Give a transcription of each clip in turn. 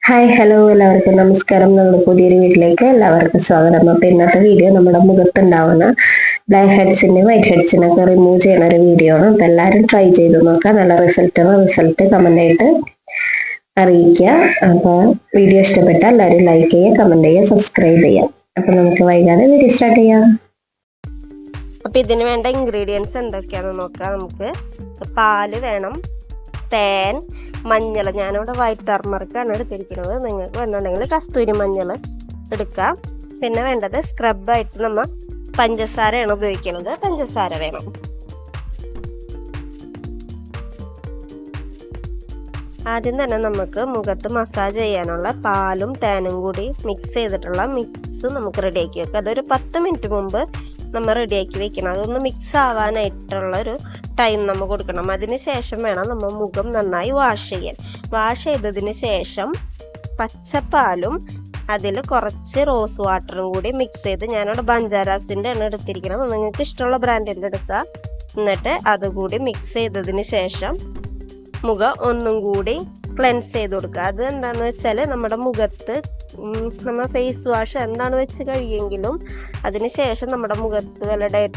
Hi hello എല്ലാവർക്കും നമസ്കാരം. നമ്മുടെ പുതിയൊരു വീട്ടിലേക്ക് എല്ലാവർക്കും സ്വാഗതം. അപ്പൊ ഇന്നത്തെ വീഡിയോ നമ്മുടെ മുഖത്തുണ്ടാവുന്ന ബ്ലാക്ക് ഹെഡ്സിന്റെ വൈറ്റ് ഹെഡ്സിനൊക്കെ റിമൂവ് ചെയ്യുന്ന ഒരു വീഡിയോ ആണ്. അപ്പൊ എല്ലാവരും ട്രൈ ചെയ്ത് നോക്കാം. നല്ല റിസൾട്ട് കമന്റ് ആയിട്ട് അറിയിക്കുക. അപ്പൊ വീഡിയോ ഇഷ്ടപ്പെട്ട എല്ലാവരും ലൈക്ക് ചെയ്യുക, കമന്റ് ചെയ്യുക, സബ്സ്ക്രൈബ് ചെയ്യുക. അപ്പൊ നമുക്ക് വൈകാതെ വീഡിയോ സ്റ്റാർട്ട് ചെയ്യാം. അപ്പൊ ഇതിന് വേണ്ട ഇൻഗ്രീഡിയൻസ് എന്തൊക്കെയാണെന്ന് നോക്കാം. നമുക്ക് പാല് വേണം, തേൻ, മഞ്ഞൾ. ഞാനിവിടെ വൈറ്റ് ടർമറിക്കാണ് എടുത്തിരിക്കുന്നത്. നിങ്ങൾക്ക് വേണമെന്നുണ്ടെങ്കിൽ കസ്തൂരി മഞ്ഞൾ എടുക്കാം. പിന്നെ വേണ്ടത് സ്ക്രബായിട്ട് നമ്മൾ പഞ്ചസാരയാണ് ഉപയോഗിക്കുന്നത്. പഞ്ചസാര വേണം. ആദ്യം തന്നെ നമുക്ക് മുഖത്ത് മസാജ് ചെയ്യാനുള്ള പാലും തേനും കൂടി മിക്സ് ചെയ്തിട്ടുള്ള മിക്സ് നമുക്ക് റെഡിയാക്കി വെക്കാം. അതൊരു 10 മിനിറ്റ് മുമ്പ് നമ്മൾ റെഡിയാക്കി വെക്കണം. അതൊന്ന് മിക്സ് ആവാനായിട്ടുള്ള ഒരു ടൈം നമ്മൾ കൊടുക്കണം. അതിന് ശേഷം വേണം നമ്മൾ മുഖം നന്നായി വാഷ് ചെയ്യാൻ. വാഷ് ചെയ്തതിന് ശേഷം പച്ചപ്പാലും അതിൽ കുറച്ച് റോസ് വാട്ടറും കൂടി മിക്സ് ചെയ്ത്, ഞാനിവിടെ ബഞ്ചാരാസിൻ്റെ ആണ് എടുത്തിരിക്കുന്നത്. നിങ്ങൾക്ക് ഇഷ്ടമുള്ള ബ്രാൻഡിൻ്റെ എടുക്കുക. എന്നിട്ട് അതുകൂടി മിക്സ് ചെയ്തതിന് ശേഷം മുഖം ഒന്നും കൂടി ക്ലെൻസ് ചെയ്ത് കൊടുക്കുക. അത് എന്താണെന്ന് വെച്ചാൽ നമ്മുടെ മുഖത്ത് നമ്മൾ ഫേസ് വാഷ് എന്താണ് വെച്ച് കഴിയുമെങ്കിലും അതിന് ശേഷം നമ്മുടെ മുഖത്ത് വല്ല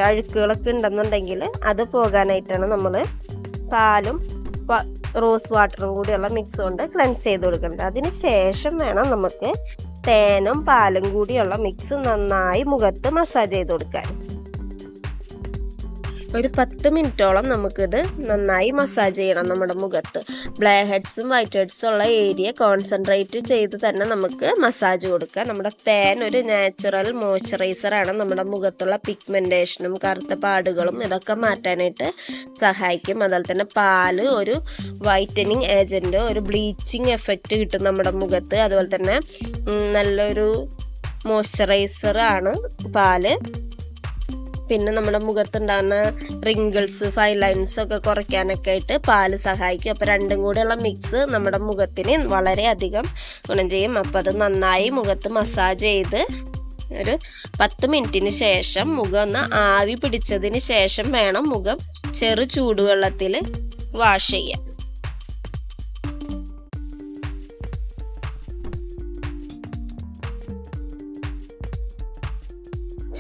അഴുക്കുകളൊക്കെ ഉണ്ടെന്നുണ്ടെങ്കിൽ അത് പോകാനായിട്ടാണ് നമ്മൾ പാലും റോസ് വാട്ടറും കൂടിയുള്ള മിക്സ് കൊണ്ട് ക്ലെൻസ് ചെയ്ത് കൊടുക്കേണ്ടത്. അതിന് ശേഷം വേണം നമുക്ക് തേനും പാലും കൂടിയുള്ള മിക്സ് നന്നായി മുഖത്ത് മസാജ് ചെയ്ത് കൊടുക്കാൻ. ഒരു 10 മിനിറ്റോളം നമുക്കിത് നന്നായി മസാജ് ചെയ്യണം നമ്മുടെ മുഖത്ത്. ബ്ലാക്ക് ഹെഡ്സും വൈറ്റ് ഹെഡ്സും ഉള്ള ഏരിയ കോൺസെൻട്രേറ്റ് ചെയ്ത് തന്നെ നമുക്ക് മസാജ് കൊടുക്കാം. നമ്മുടെ തേൻ ഒരു നാച്ചുറൽ മോയ്സ്ചറൈസറാണ്. നമ്മുടെ മുഖത്തുള്ള പിഗ്മെൻറ്റേഷനും കറുത്ത പാടുകളും ഇതൊക്കെ മാറ്റാനായിട്ട് സഹായിക്കും. അതുപോലെ തന്നെ പാല് ഒരു വൈറ്റനിങ് ഏജൻറ്റ്, ഒരു ബ്ലീച്ചിങ് എഫക്റ്റ് കിട്ടും നമ്മുടെ മുഖത്ത്. അതുപോലെ തന്നെ നല്ലൊരു മോയ്സ്ചറൈസറാണ് പാല്. പിന്നെ നമ്മുടെ മുഖത്തുണ്ടാകുന്ന റിങ്കിൾസ്, ഫൈൻ ലൈൻസ് ഒക്കെ കുറയ്ക്കാനൊക്കെ ആയിട്ട് പാല് സഹായിക്കും. അപ്പോൾ രണ്ടും കൂടെയുള്ള മിക്സ് നമ്മുടെ മുഖത്തിന് വളരെയധികം ഗുണം ചെയ്യും. അപ്പോൾ അത് നന്നായി മുഖത്ത് മസാജ് ചെയ്ത് ഒരു 10 മിനിറ്റിന് ശേഷം മുഖം ഒന്ന് ആവി പിടിച്ചതിന് ശേഷം വേണം മുഖം ചെറു ചൂടുവെള്ളത്തിൽ വാഷ് ചെയ്യാൻ.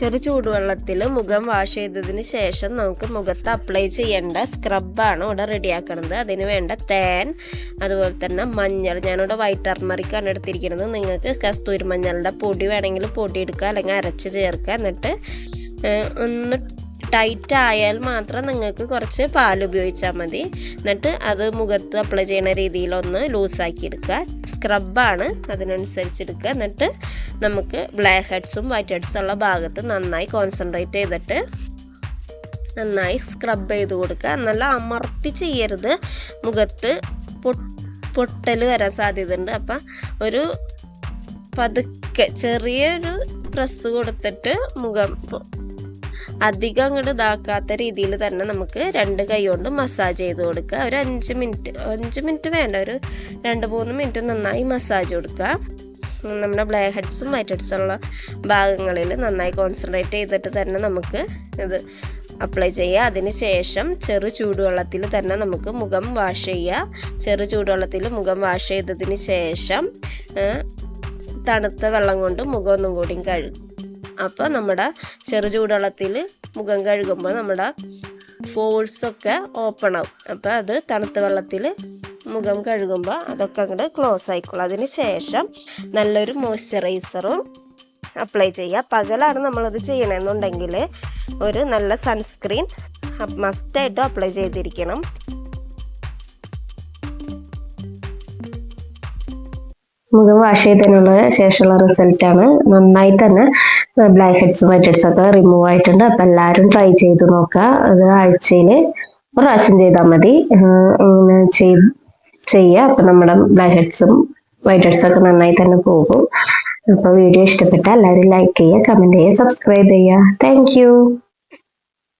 ചെറു ചൂടുവെള്ളത്തിൽ മുഖം വാഷ് ചെയ്തതിന് ശേഷം നമുക്ക് മുഖത്ത് അപ്ലൈ ചെയ്യേണ്ട സ്ക്രബാണ് ഇവിടെ റെഡിയാക്കുന്നത്. അതിന് വേണ്ട തേൻ, അതുപോലെ തന്നെ മഞ്ഞൾ. ഞാനിവിടെ വൈറ്റ് ടർമറിക്കാണ് എടുത്തിരിക്കുന്നത്. നിങ്ങൾക്ക് കസ്തൂരി മഞ്ഞളുടെ പൊടി വേണമെങ്കിൽ പൊടി എടുക്കുക, അല്ലെങ്കിൽ അരച്ച് ചേർക്കുക. എന്നിട്ട് ഒന്ന് ടൈറ്റ് ആയാൽ മാത്രം നിങ്ങൾക്ക് കുറച്ച് പാൽ ഉപയോഗിച്ചാൽ മതി. എന്നിട്ട് അത് മുഖത്ത് അപ്ലൈ ചെയ്യുന്ന രീതിയിലൊന്ന് ലൂസാക്കി എടുക്കുക. സ്ക്രബാണ്, അതിനനുസരിച്ച് എടുക്കുക. എന്നിട്ട് നമുക്ക് ബ്ലാക്ക് ഹെഡ്സും വൈറ്റ് ഹെഡ്സും ഉള്ള ഭാഗത്ത് നന്നായി കോൺസെൻട്രേറ്റ് ചെയ്തിട്ട് നന്നായി സ്ക്രബ് ചെയ്ത് കൊടുക്കുക. നല്ല അമർത്തി ചെയ്യരുത്, മുഖത്ത് പൊട്ടൽ വരാൻ സാധ്യതയുണ്ട്. അപ്പം ഒരു പതുക്കെ ചെറിയൊരു പ്രസ് കൊടുത്തിട്ട് മുഖം അധികം അങ്ങോട്ട് ഇതാക്കാത്ത രീതിയിൽ തന്നെ നമുക്ക് 2 കൈ കൊണ്ട് മസാജ് ചെയ്ത് കൊടുക്കുക. ഒരു 5 മിനിറ്റ് വേണ്ട, ഒരു 2-3 മിനിറ്റ് നന്നായി മസാജ് കൊടുക്കുക. നമ്മുടെ ബ്ലാക്ക് ഹെഡ്സും വൈറ്റ് ഹെഡ്സും ഉള്ള ഭാഗങ്ങളിൽ നന്നായി കോൺസെൻട്രേറ്റ് ചെയ്തിട്ട് തന്നെ നമുക്ക് ഇത് അപ്ലൈ ചെയ്യുക. അതിന് ശേഷം ചെറു ചൂടുവെള്ളത്തിൽ തന്നെ നമുക്ക് മുഖം വാഷ് ചെയ്യുക. ചെറു ചൂടുവെള്ളത്തിൽ മുഖം വാഷ് ചെയ്തതിന് ശേഷം തണുത്ത വെള്ളം കൊണ്ട് മുഖം ഒന്നും കൂടി കഴുകും. അപ്പോൾ നമ്മുടെ ചെറു ചൂടുവെള്ളത്തിൽ മുഖം കഴുകുമ്പോൾ നമ്മുടെ ഫോൾസൊക്കെ ഓപ്പൺ ആവും. അപ്പോൾ അത് തണുത്ത വെള്ളത്തിൽ മുഖം കഴുകുമ്പോൾ അതൊക്കെ അങ്ങോട്ട് ക്ലോസ് ആയിക്കോളും. അതിന് ശേഷം നല്ലൊരു മോയ്സ്ചറൈസറും അപ്ലൈ ചെയ്യുക. പകലാണ് നമ്മളത് ചെയ്യണമെന്നുണ്ടെങ്കിൽ ഒരു നല്ല സൺസ്ക്രീൻ മസ്റ്റായിട്ടും അപ്ലൈ ചെയ്തിരിക്കണം. മുഖം വാഷ് ചെയ്തതിനുള്ള ശേഷമുള്ള റിസൾട്ടാണ്. നന്നായി തന്നെ ബ്ലാക്ക് ഹെഡ്സും വൈറ്റ് ഹെഡ്സും ഒക്കെ റിമൂവ് ആയിട്ടുണ്ട്. അപ്പം എല്ലാവരും ട്രൈ ചെയ്ത് നോക്കുക. അത് ആഴ്ചയിൽ 1 പ്രാവശ്യം ചെയ്താൽ മതി. ഇങ്ങനെ ചെയ്യുക. അപ്പം നമ്മുടെ ബ്ലാക്ക് ഹെഡ്സും വൈറ്റ് ഹെഡ്സും ഒക്കെ നന്നായി തന്നെ പോകും. അപ്പോൾ വീഡിയോ ഇഷ്ടപ്പെട്ടാൽ എല്ലാവരും ലൈക്ക് ചെയ്യുക, കമന്റ് ചെയ്യുക, സബ്സ്ക്രൈബ് ചെയ്യുക. Thank you.